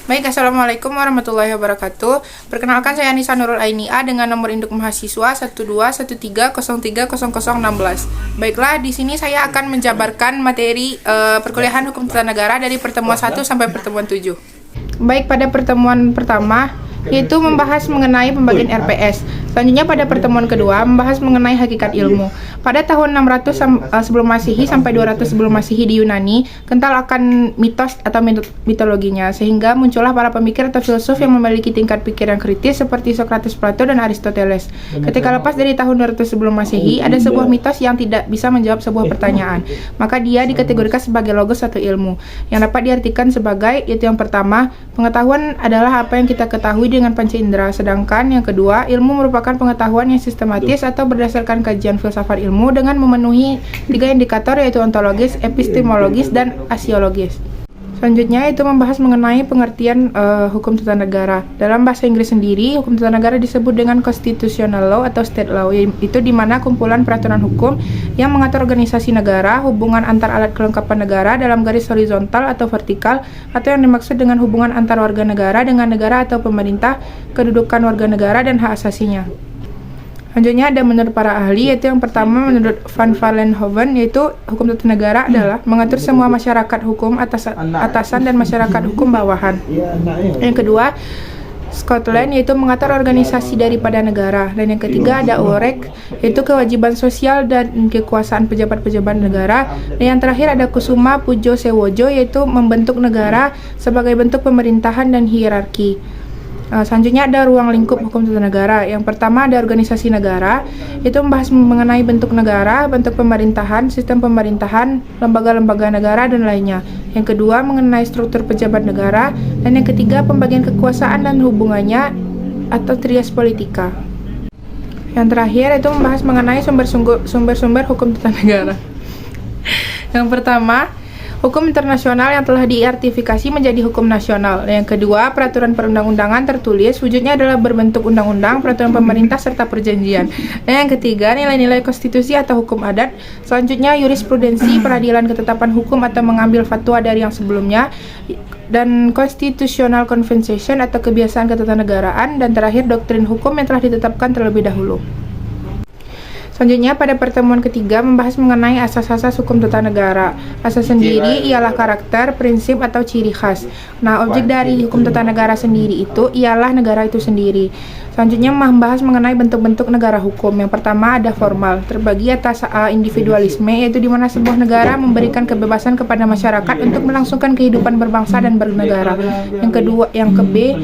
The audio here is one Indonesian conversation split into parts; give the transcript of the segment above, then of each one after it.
Baik, Assalamualaikum warahmatullahi wabarakatuh. Perkenalkan, saya Anissa Nurul Ainia dengan nomor induk mahasiswa 12130300016. Baiklah, di sini saya akan menjabarkan materi perkuliahan hukum tata negara dari pertemuan 1 sampai pertemuan 7. Baik, pada pertemuan pertama yaitu membahas mengenai pembagian RPS. Selanjutnya pada pertemuan kedua membahas mengenai hakikat ilmu. Pada tahun 600 sebelum Masehi sampai 200 sebelum Masehi di Yunani kental akan mitos atau mitologinya, sehingga muncullah para pemikir atau filsuf yang memiliki tingkat pikiran kritis seperti Socrates, Plato, dan Aristoteles. Ketika lepas dari tahun 200 sebelum Masehi, ada sebuah mitos yang tidak bisa menjawab sebuah pertanyaan, maka dia dikategorikan sebagai logos atau ilmu yang dapat diartikan sebagai, yaitu yang pertama, pengetahuan adalah apa yang kita ketahui dengan panca indera, sedangkan yang kedua, ilmu merupakan pengetahuan yang sistematis atau berdasarkan kajian filsafat ilmu dengan memenuhi 3 indikator, yaitu ontologis, epistemologis, dan asiologis. Selanjutnya itu membahas mengenai pengertian hukum tata negara. Dalam bahasa Inggris sendiri, hukum tata negara disebut dengan constitutional law atau state law, yaitu di mana kumpulan peraturan hukum yang mengatur organisasi negara, hubungan antar alat kelengkapan negara dalam garis horizontal atau vertikal, atau yang dimaksud dengan hubungan antar warga negara dengan negara atau pemerintah, kedudukan warga negara, dan hak asasinya. Selanjutnya ada menurut para ahli, yaitu yang pertama menurut Van Vollenhoven, yaitu hukum tata negara adalah mengatur semua masyarakat hukum atasan dan masyarakat hukum bawahan. Yang kedua, Scotland, yaitu mengatur organisasi daripada negara. Dan yang ketiga ada Orek, yaitu kewajiban sosial dan kekuasaan pejabat-pejabat negara. Dan yang terakhir ada Kusuma Pujo Sewojo, yaitu membentuk negara sebagai bentuk pemerintahan dan hierarki. Selanjutnya ada ruang lingkup hukum tata negara. Yang pertama ada organisasi negara, itu membahas mengenai bentuk negara, bentuk pemerintahan, sistem pemerintahan, lembaga-lembaga negara, dan lainnya. Yang kedua mengenai struktur pejabat negara, dan yang ketiga pembagian kekuasaan dan hubungannya atau trias politika. Yang terakhir itu membahas mengenai sumber-sumber hukum tata negara. Yang pertama, hukum internasional yang telah diartifikasi menjadi hukum nasional. Yang kedua, peraturan perundang-undangan tertulis, wujudnya adalah berbentuk undang-undang, peraturan pemerintah, serta perjanjian. Dan yang ketiga, nilai-nilai konstitusi atau hukum adat. Selanjutnya, jurisprudensi, peradilan ketetapan hukum atau mengambil fatwa dari yang sebelumnya. Dan constitutional convention atau kebiasaan ketatanegaraan. Dan terakhir, doktrin hukum yang telah ditetapkan terlebih dahulu. Selanjutnya pada pertemuan ketiga membahas mengenai asas-asas hukum tata negara. Asas sendiri ialah karakter, prinsip, atau ciri khas. Nah, objek dari hukum tata negara sendiri itu ialah negara itu sendiri. Selanjutnya membahas mengenai bentuk-bentuk negara hukum. Yang pertama ada formal, terbagi atas individualisme, yaitu di mana sebuah negara memberikan kebebasan kepada masyarakat untuk melangsungkan kehidupan berbangsa dan bernegara. Yang ke B,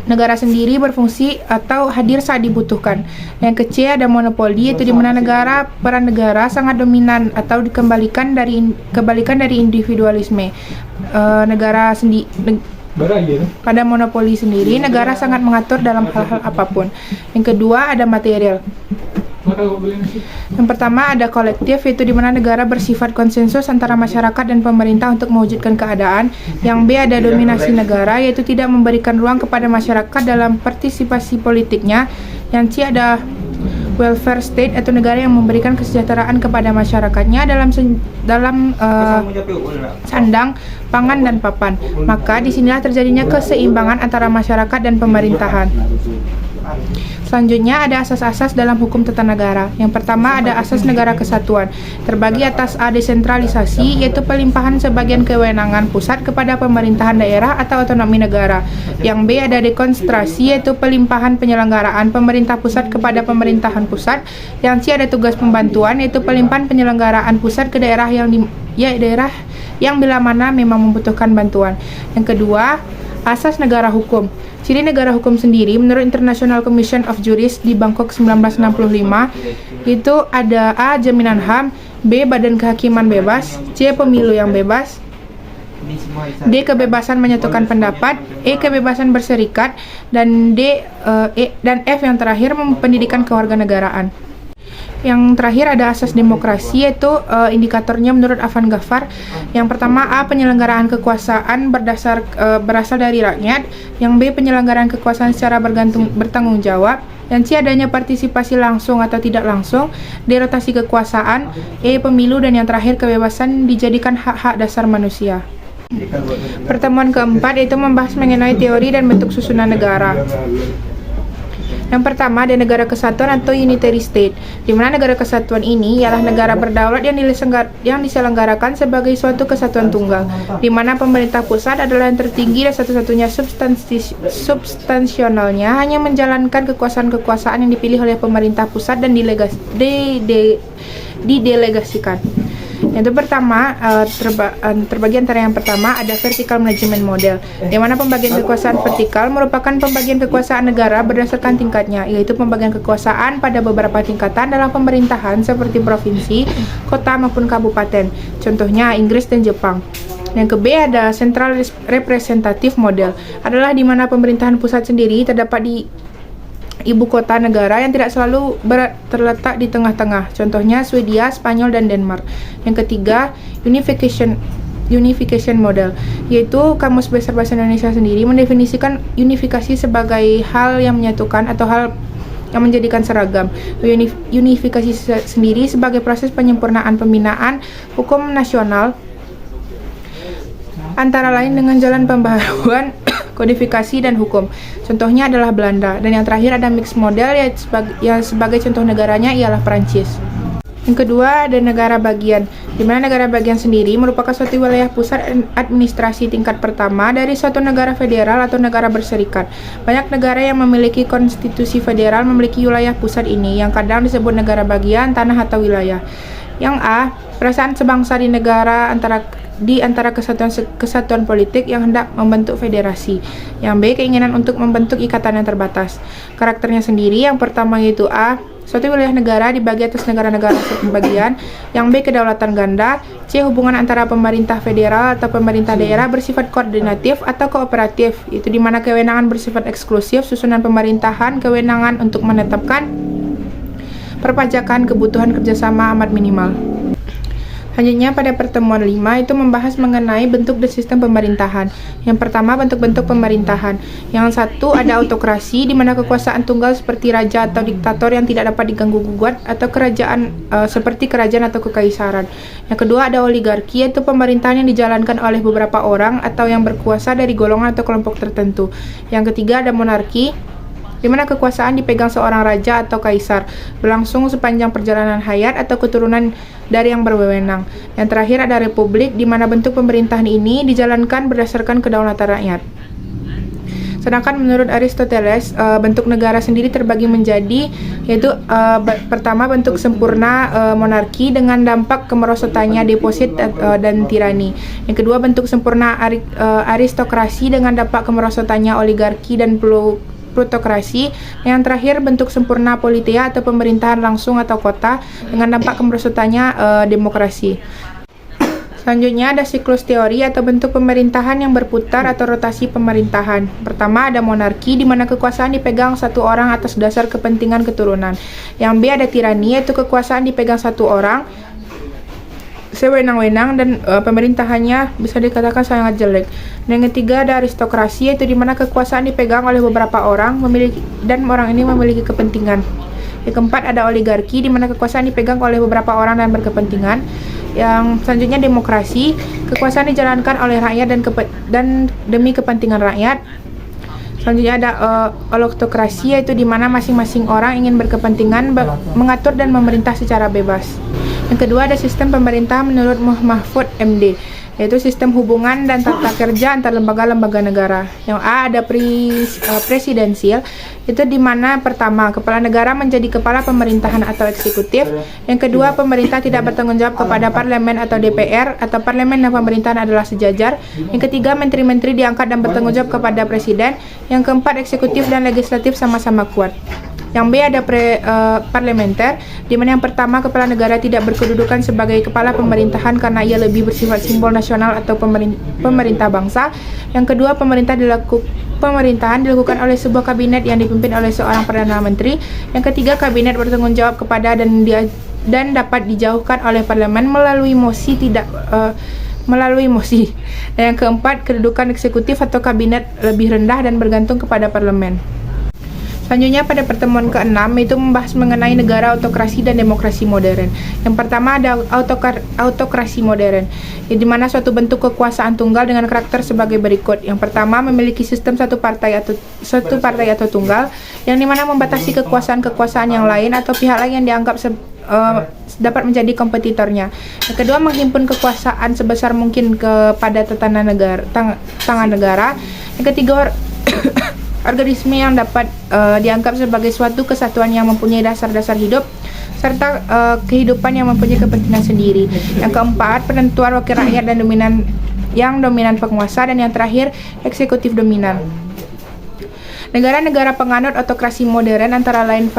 negara sendiri berfungsi atau hadir saat dibutuhkan. Yang ke C ada monopoli, yaitu di mana peran negara sangat dominan atau kebalikan dari individualisme. Pada monopoli sendiri, negara sangat mengatur dalam hal-hal apapun. Yang kedua ada material. Yang pertama ada kolektif, yaitu di mana negara bersifat konsensus antara masyarakat dan pemerintah untuk mewujudkan keadaan. Yang B ada dominasi negara, yaitu tidak memberikan ruang kepada masyarakat dalam partisipasi politiknya. Yang C ada welfare state, atau negara yang memberikan kesejahteraan kepada masyarakatnya dalam sandang, pangan, dan papan. Maka disinilah terjadinya keseimbangan antara masyarakat dan pemerintahan. Selanjutnya ada asas-asas dalam hukum tata negara. Yang pertama ada asas negara kesatuan, terbagi atas A desentralisasi, yaitu pelimpahan sebagian kewenangan pusat kepada pemerintahan daerah atau otonomi negara. Yang B ada dekonsentrasi, yaitu pelimpahan penyelenggaraan pemerintah pusat kepada pemerintahan pusat. Yang C ada tugas pembantuan, yaitu pelimpahan penyelenggaraan pusat ke daerah yang bila mana memang membutuhkan bantuan. Yang kedua, asas negara hukum. Ciri negara hukum sendiri menurut International Commission of Jurists di Bangkok 1965 itu ada A. jaminan HAM, B. badan kehakiman bebas, C. pemilu yang bebas, D. kebebasan menyatukan pendapat, E. kebebasan berserikat, dan F yang terakhir pendidikan kewarganegaraan. Yang terakhir ada asas demokrasi, yaitu indikatornya menurut Afan Ghaffar. Yang pertama A. penyelenggaraan kekuasaan berasal dari rakyat. Yang B. penyelenggaraan kekuasaan secara bertanggung jawab. Yang C. adanya partisipasi langsung atau tidak langsung. D. rotasi kekuasaan. E. pemilu. Dan yang terakhir kebebasan dijadikan hak-hak dasar manusia. Pertemuan keempat yaitu membahas mengenai teori dan bentuk susunan negara. Yang pertama ada negara kesatuan atau unitary state, di mana negara kesatuan ini ialah negara berdaulat yang diselenggarakan sebagai suatu kesatuan tunggal, di mana pemerintah pusat adalah yang tertinggi dan satu-satunya substansionalnya hanya menjalankan kekuasaan-kekuasaan yang dipilih oleh pemerintah pusat dan didelegasikan. Yang pertama, terbagi antara yang pertama ada vertical management model, di mana pembagian kekuasaan vertikal merupakan pembagian kekuasaan negara berdasarkan tingkatnya, yaitu pembagian kekuasaan pada beberapa tingkatan dalam pemerintahan seperti provinsi, kota maupun kabupaten. Contohnya Inggris dan Jepang. Yang B ada central representative model, adalah di mana pemerintahan pusat sendiri terdapat di ibu kota negara yang tidak selalu terletak di tengah-tengah. Contohnya Swedia, Spanyol, dan Denmark. Yang ketiga, unification model, yaitu Kamus Besar Bahasa Indonesia sendiri mendefinisikan unifikasi sebagai hal yang menyatukan atau hal yang menjadikan seragam. Unifikasi sendiri sebagai proses penyempurnaan pembinaan hukum nasional antara lain dengan jalan pembaharuan kodifikasi dan hukum. Contohnya adalah Belanda. Dan yang terakhir ada mixed model, yang sebagai contoh negaranya ialah Perancis. Yang kedua ada negara bagian, di mana negara bagian sendiri merupakan suatu wilayah pusat administrasi tingkat pertama dari suatu negara federal atau negara berserikat. Banyak negara yang memiliki konstitusi federal memiliki wilayah pusat ini, yang kadang disebut negara bagian, tanah atau wilayah. Yang A, perasaan sebangsa di antara kesatuan politik yang hendak membentuk federasi. Yang B, keinginan untuk membentuk ikatan yang terbatas. Karakternya sendiri, yang pertama yaitu A, suatu wilayah negara dibagi atas negara-negara bagian. Yang B, kedaulatan ganda. C, hubungan antara pemerintah federal atau pemerintah daerah bersifat koordinatif atau kooperatif, itu di mana kewenangan bersifat eksklusif, susunan pemerintahan, kewenangan untuk menetapkan perpajakan, kebutuhan kerjasama amat minimal. Selanjutnya pada pertemuan 5 itu membahas mengenai bentuk dan sistem pemerintahan. Yang pertama bentuk-bentuk pemerintahan. Yang satu ada autokrasi, di mana kekuasaan tunggal seperti raja atau diktator yang tidak dapat diganggu-gugat, atau kerajaan seperti kerajaan atau kekaisaran. Yang kedua ada oligarki, yaitu pemerintahan yang dijalankan oleh beberapa orang atau yang berkuasa dari golongan atau kelompok tertentu. Yang ketiga ada monarki, di mana kekuasaan dipegang seorang raja atau kaisar, berlangsung sepanjang perjalanan hayat atau keturunan dari yang berwenang. Yang terakhir ada republik, di mana bentuk pemerintahan ini dijalankan berdasarkan kedaulatan rakyat. Sedangkan menurut Aristoteles, bentuk negara sendiri terbagi menjadi, yaitu pertama bentuk sempurna monarki dengan dampak kemerosotannya deposit dan tirani. Yang kedua bentuk sempurna aristokrasi dengan dampak kemerosotannya oligarki dan plutokrasi. Yang terakhir bentuk sempurna politia atau pemerintahan langsung atau kota dengan dampak kemerosotannya demokrasi. Selanjutnya ada siklus teori atau bentuk pemerintahan yang berputar atau rotasi pemerintahan. Pertama ada monarki, di mana kekuasaan dipegang satu orang atas dasar kepentingan keturunan. Yang B ada tirani, yaitu kekuasaan dipegang satu orang sewenang-wenang dan pemerintahannya bisa dikatakan sangat jelek. Dan yang ketiga ada aristokrasi, yaitu di mana kekuasaan dipegang oleh beberapa orang dan orang ini memiliki kepentingan. Yang keempat ada oligarki, di mana kekuasaan dipegang oleh beberapa orang dan berkepentingan. Yang selanjutnya demokrasi, kekuasaan dijalankan oleh rakyat dan demi kepentingan rakyat. Selanjutnya ada holocracy, yaitu di mana masing-masing orang ingin berkepentingan mengatur dan memerintah secara bebas. Yang kedua ada sistem pemerintah menurut Mahfud MD, yaitu sistem hubungan dan tata kerja antar lembaga-lembaga negara. Yang A ada presidensial, itu di mana pertama kepala negara menjadi kepala pemerintahan atau eksekutif. Yang kedua pemerintah tidak bertanggung jawab kepada parlemen atau DPR, atau parlemen dan pemerintahan adalah sejajar. Yang ketiga menteri-menteri diangkat dan bertanggung jawab kepada presiden. Yang keempat eksekutif dan legislatif sama-sama kuat. Yang B ada parlementer, di mana yang pertama kepala negara tidak berkedudukan sebagai kepala pemerintahan karena ia lebih bersifat simbol nasional atau pemerintah bangsa. Yang kedua pemerintahan dilakukan oleh sebuah kabinet yang dipimpin oleh seorang perdana menteri. Yang ketiga kabinet bertanggung jawab kepada dan dapat dijauhkan oleh parlemen melalui mosi Dan yang keempat kedudukan eksekutif atau kabinet lebih rendah dan bergantung kepada parlemen. Selanjutnya pada pertemuan ke-6 itu membahas mengenai negara autokrasi dan demokrasi modern. Yang pertama ada autokrasi modern, di mana suatu bentuk kekuasaan tunggal dengan karakter sebagai berikut. Yang pertama memiliki sistem satu partai atau tunggal, yang dimana membatasi kekuasaan yang lain atau pihak lain yang dianggap dapat menjadi kompetitornya. Yang kedua menghimpun kekuasaan sebesar mungkin kepada tangan negara. Yang ketiga organisme yang dapat dianggap sebagai suatu kesatuan yang mempunyai dasar-dasar hidup serta kehidupan yang mempunyai kepentingan sendiri. Yang keempat, penentuan wakil rakyat dan dominan penguasa, dan yang terakhir eksekutif dominan. Negara-negara penganut autokrasi modern antara lain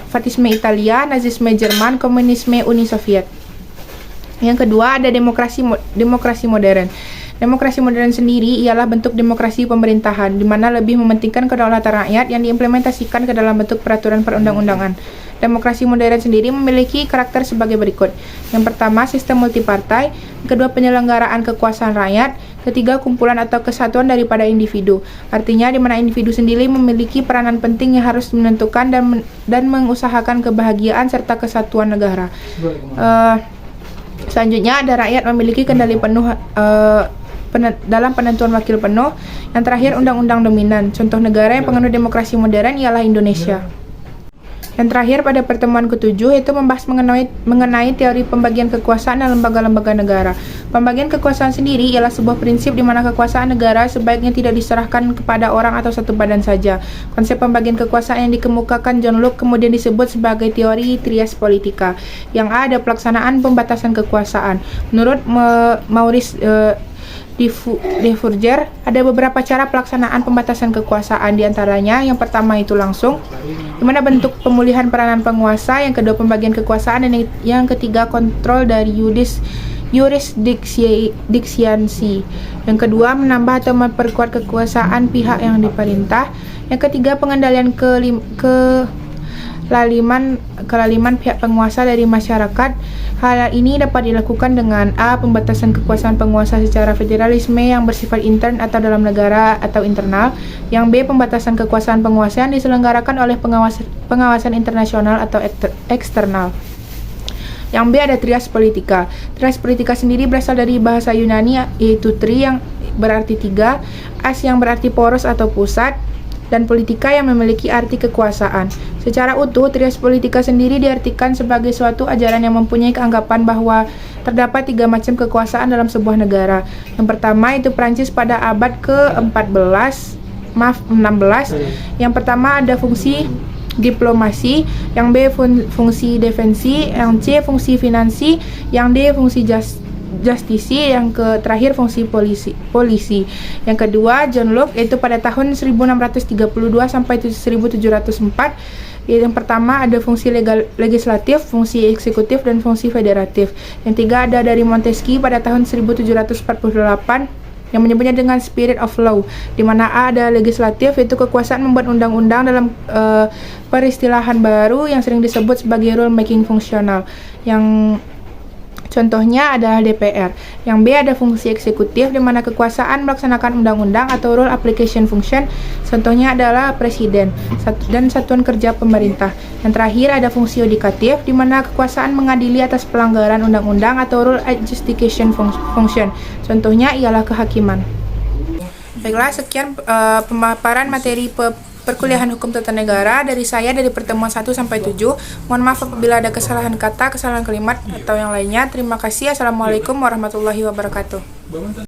Fasisme Italia, Nazisme Jerman, Komunisme Uni Soviet. Yang kedua ada demokrasi modern. Demokrasi modern sendiri ialah bentuk demokrasi pemerintahan, di mana lebih mementingkan kedaulatan rakyat yang diimplementasikan ke dalam bentuk peraturan perundang-undangan. Demokrasi modern sendiri memiliki karakter sebagai berikut. Yang pertama, sistem multipartai. Kedua, penyelenggaraan kekuasaan rakyat. Ketiga, kumpulan atau kesatuan daripada individu. Artinya, di mana individu sendiri memiliki peranan penting yang harus menentukan dan mengusahakan kebahagiaan serta kesatuan negara. Selanjutnya, ada rakyat memiliki kendali penuh dalam penentuan wakil penuh. Yang terakhir, undang-undang dominan. Contoh negara yang penganut demokrasi modern ialah Indonesia. Yang terakhir pada pertemuan ke-7 itu membahas mengenai teori pembagian kekuasaan dan lembaga-lembaga negara. Pembagian kekuasaan sendiri ialah sebuah prinsip di mana kekuasaan negara sebaiknya tidak diserahkan kepada orang atau satu badan saja. Konsep pembagian kekuasaan yang dikemukakan John Locke kemudian disebut sebagai teori trias politica. Yang A ada pelaksanaan pembatasan kekuasaan. Menurut Maurice de Fourger, ada beberapa cara pelaksanaan pembatasan kekuasaan, diantaranya yang pertama itu langsung, di mana bentuk pemulihan peranan penguasa, yang kedua pembagian kekuasaan, dan yang ketiga kontrol dari jurisdiksiansi, yang kedua menambah atau memperkuat kekuasaan pihak yang diperintah, yang ketiga pengendalian kelaliman pihak penguasa dari masyarakat. Hal ini dapat dilakukan dengan A. Pembatasan kekuasaan penguasa secara federalisme yang bersifat intern atau dalam negara atau internal. Yang B. Pembatasan kekuasaan penguasa yang diselenggarakan oleh pengawasan internasional atau eksternal. Yang B ada trias politica. Trias politica sendiri berasal dari bahasa Yunani yaitu tri yang berarti tiga, as yang berarti poros atau pusat, dan politika yang memiliki arti kekuasaan. Secara utuh, trias politika sendiri diartikan sebagai suatu ajaran yang mempunyai keanggapan bahwa terdapat tiga macam kekuasaan dalam sebuah negara. Yang pertama itu Prancis pada abad ke-16. Yang pertama ada fungsi diplomasi, yang B fungsi defensi, yang C fungsi finansi, yang D fungsi justisi, yang terakhir fungsi polisi. Yang kedua John Locke yaitu pada tahun 1632 sampai 1704. Yang pertama ada fungsi legislatif, fungsi eksekutif, dan fungsi federatif. Yang tiga ada dari Montesquieu pada tahun 1748 yang menyebutnya dengan spirit of law, di mana A ada legislatif yaitu kekuasaan membuat undang-undang dalam peristilahan baru yang sering disebut sebagai rule making fungsional. Yang contohnya adalah DPR. Yang B ada fungsi eksekutif, di mana kekuasaan melaksanakan undang-undang atau rule application function. Contohnya adalah presiden dan satuan kerja pemerintah. Yang terakhir ada fungsi yudikatif, di mana kekuasaan mengadili atas pelanggaran undang-undang atau rule adjudication function. Contohnya ialah kehakiman. Baiklah, sekian pemaparan materi perkuliahan hukum tata negara dari saya dari pertemuan 1 sampai 7. Mohon maaf apabila ada kesalahan kata, kesalahan kalimat atau yang lainnya. Terima kasih. Assalamualaikum warahmatullahi wabarakatuh.